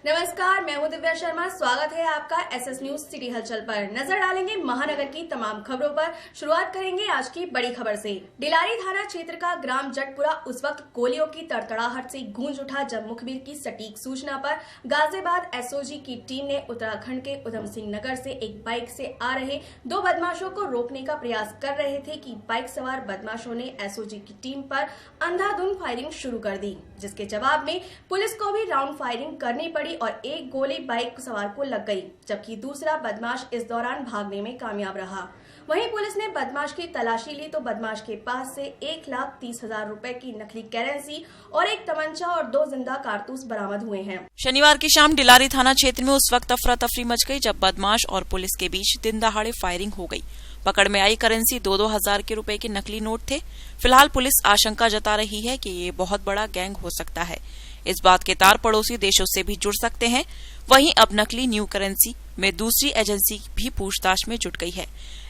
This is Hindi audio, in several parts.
नमस्कार, मैं हूं दिव्या शर्मा। स्वागत है आपका एसएस न्यूज सिटी हलचल पर। नजर डालेंगे महानगर की तमाम खबरों पर। शुरुआत करेंगे आज की बड़ी खबर से। डिलारी थाना क्षेत्र का ग्राम जटपुरा उस वक्त गोलियों की तड़तड़ाहट से गूंज उठा जब मुखबिर की सटीक सूचना पर गाजियाबाद एसओजी की टीम ने उत्तराखंड के उधम सिंह नगर से एक बाइक से आ रहे दो बदमाशों को रोकने का प्रयास कर रहे थे कि बाइक सवार बदमाशों ने एसओजी की टीम पर अंधाधुंध फायरिंग शुरू कर दी, जिसके जवाब में पुलिस को भी राउंड फायरिंग करनी पड़ी और एक गोली बाइक सवार को लग गई, जबकि दूसरा बदमाश इस दौरान भागने में कामयाब रहा। वहीं पुलिस ने बदमाश की तलाशी ली तो बदमाश के पास से 1,30,000 रुपए की नकली करेंसी और एक तमंचा और 2 जिंदा कारतूस बरामद हुए हैं। शनिवार की शाम डिलारी थाना क्षेत्र में उस वक्त अफरा तफरी मच गई जब बदमाश और पुलिस के बीच दिन दहाड़े फायरिंग हो गई। पकड़ में आई करेंसी 2-2 हजार के रुपए के नकली नोट थे। फिलहाल पुलिस आशंका जता रही है कि ये बहुत बड़ा गैंग हो सकता है। इस बात के तार पड़ोसी देशों से भी जुड़ सकते हैं। वहीं अब नकली न्यू करेंसी में दूसरी एजेंसी भी पूछताछ में जुट गई है।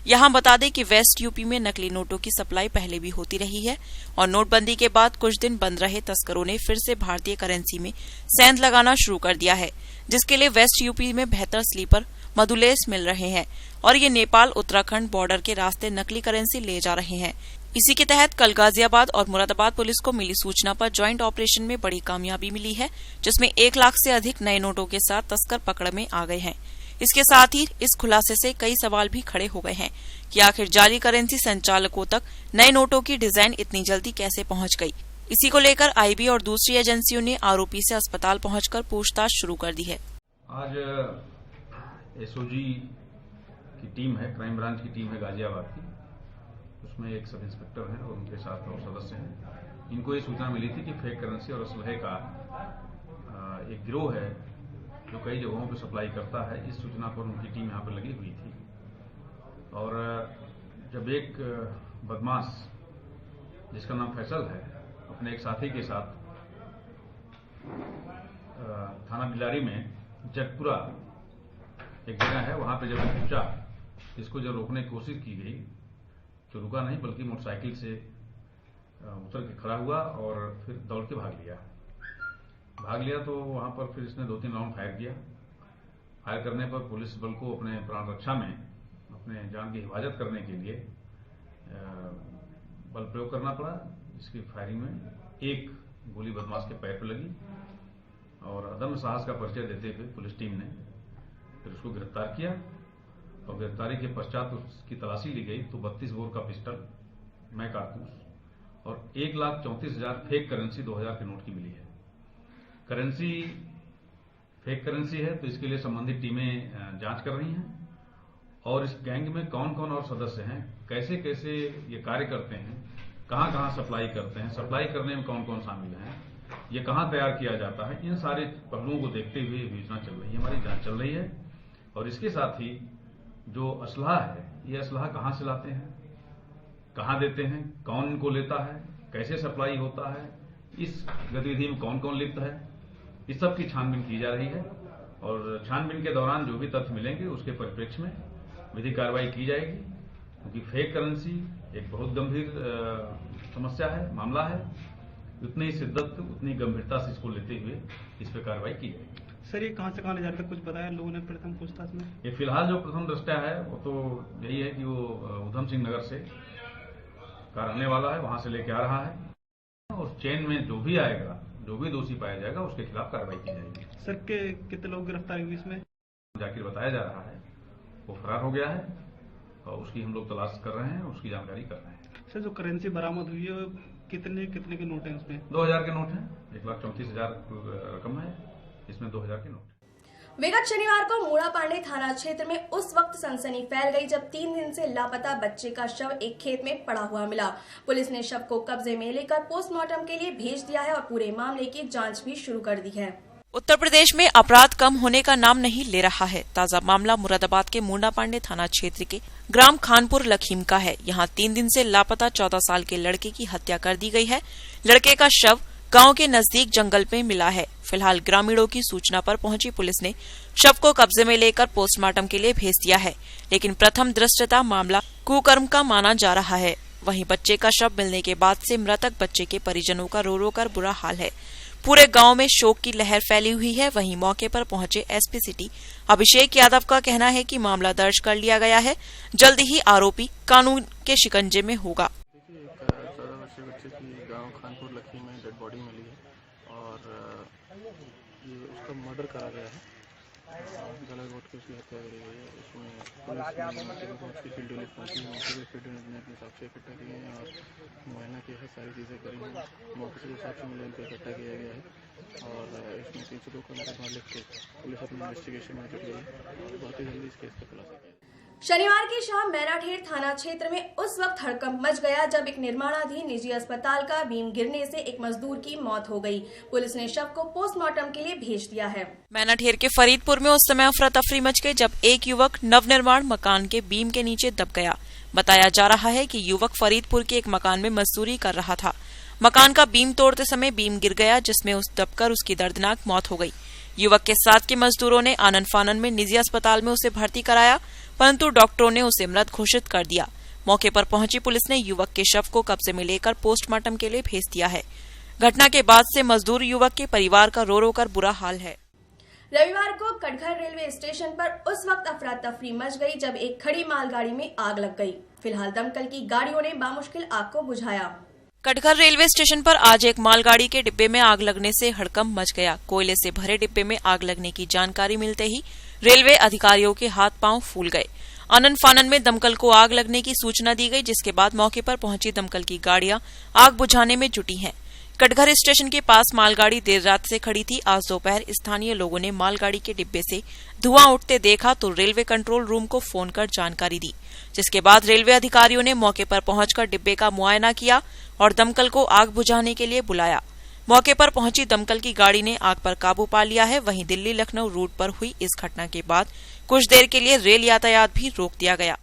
यहां बता दें कि वेस्ट यूपी में नकली नोटों की सप्लाई पहले भी होती रही है और नोटबंदी के बाद कुछ दिन बंद रहे तस्करों ने फिर से भारतीय करेंसी में सेंध लगाना शुरू कर दिया है, जिसके लिए वेस्ट यूपी में बेहतर स्लीपर मधुलेस मिल रहे हैं और ये नेपाल उत्तराखंड बॉर्डर के रास्ते नकली करेंसी ले जा रहे हैं। इसी के तहत कल गाजियाबाद और मुरादाबाद पुलिस को मिली सूचना पर ज्वाइंट ऑपरेशन में बड़ी कामयाबी मिली है, जिसमें 1 लाख से अधिक नए नोटों के साथ तस्कर पकड़ में आ गए हैं। इसके साथ ही इस खुलासे से कई सवाल भी खड़े हो गए हैं कि आखिर जाली करेंसी संचालकों तक नए नोटों की डिजाइन इतनी जल्दी कैसे पहुंच गई। इसी को लेकर आईबी और दूसरी एजेंसियों ने आरोपी से अस्पताल पहुंचकर पूछताछ शुरू कर दी है। आज एसओजी की टीम है, क्राइम ब्रांच की टीम है गाजियाबाद की, उसमें एक सब इंस्पेक्टर हैं और उनके साथ और सदस्य हैं। इनको ये सूचना मिली थी कि फेक करेंसी और असलहे का एक गिरोह है जो कई जगहों पर सप्लाई करता है। इस सूचना पर उनकी टीम यहाँ पर लगी हुई थी और जब एक बदमाश जिसका नाम फैसल है अपने एक साथी के साथ थाना डिलारी में जटपुरा एक जगह है, वहां पे जब पहुंचा, इसको जब रोकने की कोशिश की गई तो रुका नहीं, बल्कि मोटरसाइकिल से उतर के खड़ा हुआ और फिर दौड़ के भाग लिया। तो वहां पर फिर इसने 2-3 राउंड फायर किया। फायर करने पर पुलिस बल को अपने प्राण रक्षा में, अपने जान की हिफाजत करने के लिए बल प्रयोग करना पड़ा। इसकी फायरिंग में एक गोली बदमाश के पैर पर लगी और अदम्य साहस का परिचय देते हुए पुलिस टीम ने फिर उसको गिरफ्तार किया और गिरफ्तारी के पश्चात उसकी तलाशी ली गई तो 32 बोर का पिस्टल, मैं कारतूस और 1,34,000 फेक करेंसी 2000 के नोट की मिली है। करेंसी फेक करेंसी है तो इसके लिए संबंधित टीमें जांच कर रही हैं और इस गैंग में कौन कौन और सदस्य हैं, कैसे कैसे ये कार्य करते हैं, कहां कहां सप्लाई करते हैं, सप्लाई करने में कौन कौन शामिल हैं, ये कहां तैयार किया जाता है, इन सारे पहलुओं को देखते हुए योजना चल रही है, हमारी जांच चल रही है। और इसके साथ ही जो असलहा है, ये असलहा कहां से लाते हैं, कहां देते हैं, कौन इनको लेता है, कैसे सप्लाई होता है, इस गतिविधि में कौन कौन लिप्त है, इस सब की छानबीन की जा रही है और छानबीन के दौरान जो भी तथ्य मिलेंगे उसके परिप्रेक्ष्य में विधिक कार्रवाई की जाएगी, क्योंकि फेक करेंसी एक बहुत गंभीर समस्या है, मामला है। उतनी ही शिद्दत, उतनी गंभीरता से इसको लेते हुए इस पर कार्रवाई की जाएगी। सर, ये कहां से कहां ले जाकर कुछ बताया लोगों ने प्रथम पूछताछ में? ये फिलहाल जो प्रथम दृष्टया है वो तो यही है कि वो उधम सिंह नगर से का रहने वाला है, वहां से लेके आ रहा है और चेन में जो भी आएगा, जो भी दोषी पाया जाएगा उसके खिलाफ कार्रवाई की जाएगी। सर, कितने लोग गिरफ्तार हुए इसमें? जाकिर बताया जा रहा है वो फरार हो गया है और उसकी हम लोग तलाश कर रहे हैं, उसकी जानकारी कर रहे हैं। सर, जो करेंसी बरामद हुई है कितने के नोट हैं उसमें? 2000 के नोट हैं, 1,34,000 रकम है, इसमें 2000 के नोट। विगत शनिवार को मूड़ापांडे थाना क्षेत्र में उस वक्त सनसनी फैल गई जब 3 दिन से लापता बच्चे का शव एक खेत में पड़ा हुआ मिला। पुलिस ने शव को कब्जे में लेकर पोस्टमार्टम के लिए भेज दिया है और पूरे मामले की जांच भी शुरू कर दी है। उत्तर प्रदेश में अपराध कम होने का नाम नहीं ले रहा है। ताजा मामला मुरादाबाद के मूड़ापांडे थाना क्षेत्र के ग्राम खानपुर लखीम का है। यहाँ 3 दिन से लापता 14 साल के लड़के की हत्या कर दी गई है। लड़के का शव गांव के नजदीक जंगल में मिला है। फिलहाल ग्रामीणों की सूचना पर पहुंची पुलिस ने शव को कब्जे में लेकर पोस्टमार्टम के लिए भेज दिया है, लेकिन प्रथम दृष्टया मामला कुकर्म का माना जा रहा है। वहीं बच्चे का शव मिलने के बाद से मृतक बच्चे के परिजनों का रो रो कर बुरा हाल है। पूरे गांव में शोक की लहर फैली हुई है। वहीं मौके पर पहुंचे एसपी सिटी अभिषेक यादव का कहना है कि मामला दर्ज कर लिया गया है, जल्द ही आरोपी कानून के शिकंजे में होगा। देखिए, एक 14 वर्षीय बच्चे की गांव खानपुर लखी में डेड बॉडी मिली है और ये उसका मर्डर करा गया है। गला घोट के उसकी हत्या करी गई है। इसमें पुलिस ने मौके पर पहुंच के फील्ड यूनिट पहुंची। मौके पर फील्ड यूनिट ने अपने साक्ष्य इकट्ठा किए हैं और मुआयना किया है, सारी चीज़ें करी हैं। मौके से जो साक्ष्य मिले उनको इकट्ठा किया गया है और इसमें 302 का मुकदमा लिख के पुलिस अपनी इन्वेस्टिगेशन में जुट गई है और बहुत ही जल्दी इस केस का खुलासा किया। शनिवार की शाम मैनाठेर थाना क्षेत्र में उस वक्त हड़कंप मच गया जब एक निर्माणाधीन निजी अस्पताल का बीम गिरने से एक मजदूर की मौत हो गई। पुलिस ने शव को पोस्टमार्टम के लिए भेज दिया है। मैनाठेर के फरीदपुर में उस समय अफरा तफरी मच गई जब एक युवक नवनिर्माण मकान के बीम के नीचे दब गया। बताया जा रहा है कि युवक फरीदपुर के एक मकान में मजदूरी कर रहा था। मकान का बीम तोड़ते समय बीम गिर गया, जिसमें उस दबकर उसकी दर्दनाक मौत हो गई। युवक के साथ के मजदूरों ने आनन फानन में निजी अस्पताल में उसे भर्ती कराया, परंतु डॉक्टरों ने उसे मृत घोषित कर दिया। मौके पर पहुंची पुलिस ने युवक के शव को कब्जे में लेकर पोस्टमार्टम के लिए भेज दिया है। घटना के बाद से मजदूर युवक के परिवार का रो रो कर बुरा हाल है। रविवार को कटघर रेलवे स्टेशन पर उस वक्त अफरा तफरी मच गई जब एक खड़ी मालगाड़ी में आग लग गई। फिलहाल दमकल की गाड़ियों ने बामुश्किल आग को बुझाया। कटघर रेलवे स्टेशन पर आज एक मालगाड़ी के डिब्बे में आग लगने से हड़कंप मच गया। कोयले से भरे डिब्बे में आग लगने की जानकारी मिलते ही रेलवे अधिकारियों के हाथ पांव फूल गए। आनन फानन में दमकल को आग लगने की सूचना दी गई, जिसके बाद मौके पर पहुंची दमकल की गाड़ियां आग बुझाने में जुटी हैं। कटघर स्टेशन के पास मालगाड़ी देर रात से खड़ी थी। आज दोपहर स्थानीय लोगों ने मालगाड़ी के डिब्बे से धुआं उठते देखा तो रेलवे कंट्रोल रूम को फोन कर जानकारी दी, जिसके बाद रेलवे अधिकारियों ने मौके पर पहुंचकर डिब्बे का मुआयना किया और दमकल को आग बुझाने के लिए बुलाया। मौके पर पहुंची दमकल की गाड़ी ने आग पर काबू पा लिया है। वहीं दिल्ली लखनऊ रूट पर हुई इस घटना के बाद कुछ देर के लिए रेल यातायात भी रोक दिया गया।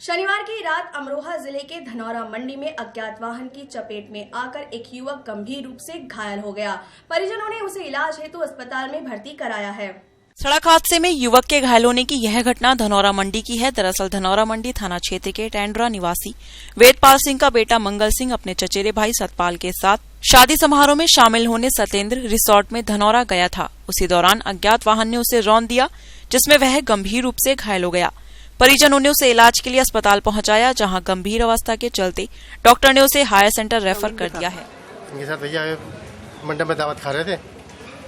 शनिवार की रात अमरोहा जिले के धनौरा मंडी में अज्ञात वाहन की चपेट में आकर एक युवक गंभीर रूप से घायल हो गया। परिजनों ने उसे इलाज हेतु अस्पताल में भर्ती कराया है। सड़क हादसे में युवक के घायल होने की यह घटना धनौरा मंडी की है। दरअसल धनौरा मंडी थाना क्षेत्र के टेंडरा निवासी वेदपाल सिंह का बेटा मंगल सिंह अपने चचेरे भाई सतपाल के साथ शादी समारोह में शामिल होने सत्येंद्र रिसोर्ट में धनौरा गया था। उसी दौरान अज्ञात वाहन ने उसे रौंद दिया, जिसमें वह गंभीर रूप से घायल हो गया। परिजनों ने उसे इलाज के लिए अस्पताल पहुंचाया, जहां गंभीर अवस्था के चलते डॉक्टर ने उसे हायर सेंटर रेफर कर दिया है। इनके साथ भैया मंडप में दावत खा रहे थे,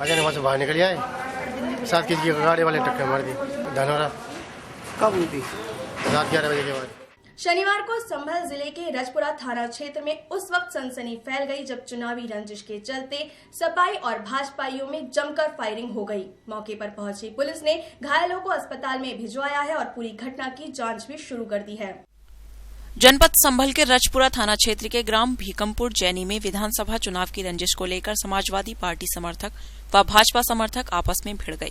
अचानक वहाँ से बाहर निकल आए, साथ की गाड़ी वाले टक्कर मार दी। धनौरा कब हुई थी? रात 11 बजे के बाद। शनिवार को संभल जिले के रजपुरा थाना क्षेत्र में उस वक्त सनसनी फैल गई जब चुनावी रंजिश के चलते सपाई और भाजपाइयों में जमकर फायरिंग हो गई। मौके पर पहुंची पुलिस ने घायलों को अस्पताल में भिजवाया है और पूरी घटना की जांच भी शुरू कर दी है। जनपद संभल के रजपुरा थाना क्षेत्र के ग्राम भीकमपुर जैनी में विधानसभा चुनाव की रंजिश को लेकर समाजवादी पार्टी समर्थक व भाजपा समर्थक आपस में भिड़ गए।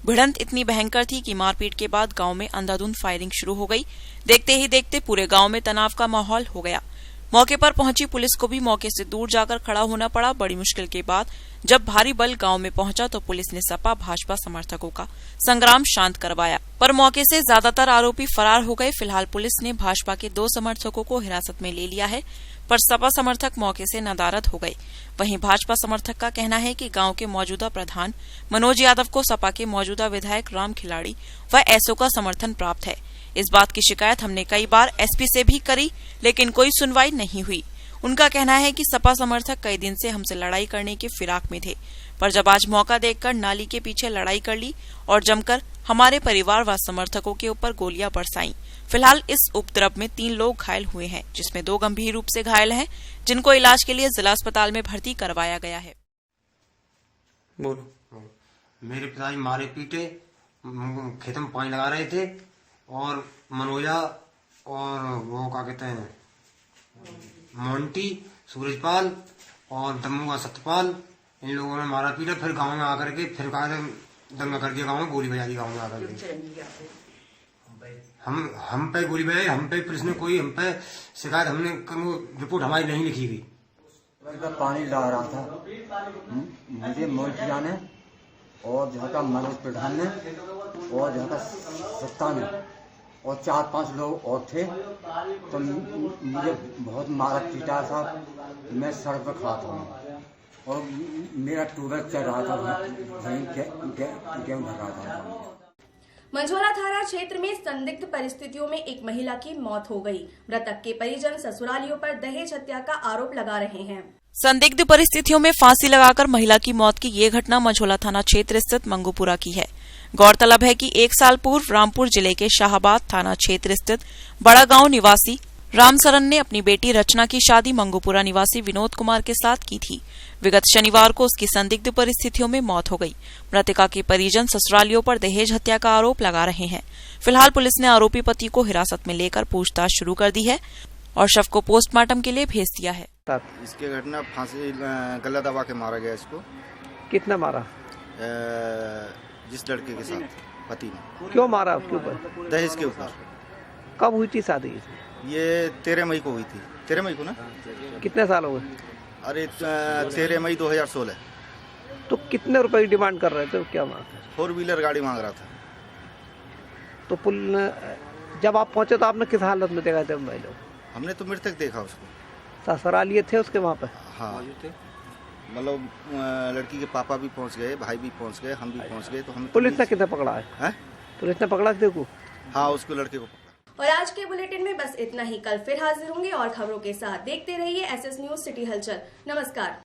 भिड़ंत इतनी भयंकर थी कि मारपीट के बाद गांव में अंधाधुंध फायरिंग शुरू हो गई। देखते ही देखते पूरे गांव में तनाव का माहौल हो गया। मौके पर पहुंची पुलिस को भी मौके से दूर जाकर खड़ा होना पड़ा। बड़ी मुश्किल के बाद जब भारी बल गांव में पहुंचा तो पुलिस ने सपा भाजपा समर्थकों का संग्राम शांत करवाया, पर मौके से ज्यादातर आरोपी फरार हो गए। फिलहाल पुलिस ने भाजपा के 2 समर्थकों को हिरासत में ले लिया है, पर सपा समर्थक मौके से नदारद हो गए। वहीं भाजपा समर्थक का कहना है कि गांव के मौजूदा प्रधान मनोज यादव को सपा के मौजूदा विधायक राम खिलाड़ी व एसओ का समर्थन प्राप्त है। इस बात की शिकायत हमने कई बार एसपी से भी करी, लेकिन कोई सुनवाई नहीं हुई। उनका कहना है कि सपा समर्थक कई दिन से हमसे लड़ाई करने के फिराक में थे, पर जब आज मौका देखकर नाली के पीछे लड़ाई कर ली और जमकर हमारे परिवार व समर्थकों के ऊपर गोलियां बरसाईं। फिलहाल इस उपद्रव में 3 लोग घायल हुए हैं, जिसमें 2 गंभीर रूप से घायल हैं, जिनको इलाज के लिए जिला अस्पताल में भर्ती करवाया गया है। बोलो। मेरे पिताजी मारे पीटे खेत में पानी लगा रहे थे और मनोजा और वो क्या कहते हैं मोंटी, सूरजपाल और दम्मू का सत्यपाल, इन लोगों ने मारा पीटा। फिर गांव में आकर के फिर कहा दंगा कर दिया, गांव में गोली बजा दी। गांव में आकर के हम पे गोली बजाई, हम पे पुलिस ने कोई हम पे शिकायत, हमने रिपोर्ट हमारी नहीं लिखी गई। पानी ला रहा था मुझे मोर्चिया ने और जहाँ का मनोज प्रधान ने और जहाँ का सत्ता ने और 4-5 लोग और थे, तो मुझे बहुत मारा पीटा था। मैं सड़क पर खड़ा था और मेरा ट्यूबवेल चल रहा था, वहीं गेहूं भर रहा था। मंझोला थाना क्षेत्र में संदिग्ध परिस्थितियों में एक महिला की मौत हो गई। मृतक के परिजन ससुरालियों पर दहेज हत्या का आरोप लगा रहे हैं। संदिग्ध परिस्थितियों में फांसी लगाकर महिला की मौत की ये घटना मंझोला थाना क्षेत्र स्थित मंगूपुरा की है। गौरतलब है कि 1 साल पूर्व रामपुर जिले के शाहाबाद थाना क्षेत्र स्थित बड़ा गांव निवासी रामसरन ने अपनी बेटी रचना की शादी मंगूपुरा निवासी विनोद कुमार के साथ की थी। विगत शनिवार को उसकी संदिग्ध परिस्थितियों में मौत हो गई। मृतका के परिजन ससुरालियों पर दहेज हत्या का आरोप लगा रहे हैं। फिलहाल पुलिस ने आरोपी पति को हिरासत में लेकर पूछताछ शुरू कर दी है और शव को पोस्टमार्टम के लिए भेज दिया है। इसके घटना फांसी गला दबा के मारा गया। इसको कितना मारा? जिस लड़के के साथ पति ने। क्यों मारा? उसके ऊपर दहेज के ऊपर। कब हुई थी शादी? ये 13 मई को हुई थी। 13 मई को ना? कितने साल हो गए? अरे 13 मई 2016। तो कितने रुपए की डिमांड कर रहे थे? क्या मांग? 4 व्हीलर गाड़ी मांग रहा था। तो जब आप पहुंचे तो आपने किस हालत में देखा थे भाई लोग? हमने तो मृतक देखा उसको। ससुरालिए थे उसके वहाँ पे? हाँ, मतलब लड़की के पापा भी पहुंच गए, भाई भी पहुंच गए, हम भी पहुंच गए। तो हम पुलिस ने कितना पकड़ा है? पुलिस ने पकड़ा देखो। हाँ, उसको लड़के को पकड़ा। और आज के बुलेटिन में बस इतना ही। कल फिर हाजिर होंगे और खबरों के साथ। देखते रहिए SS न्यूज सिटी हलचल। नमस्कार।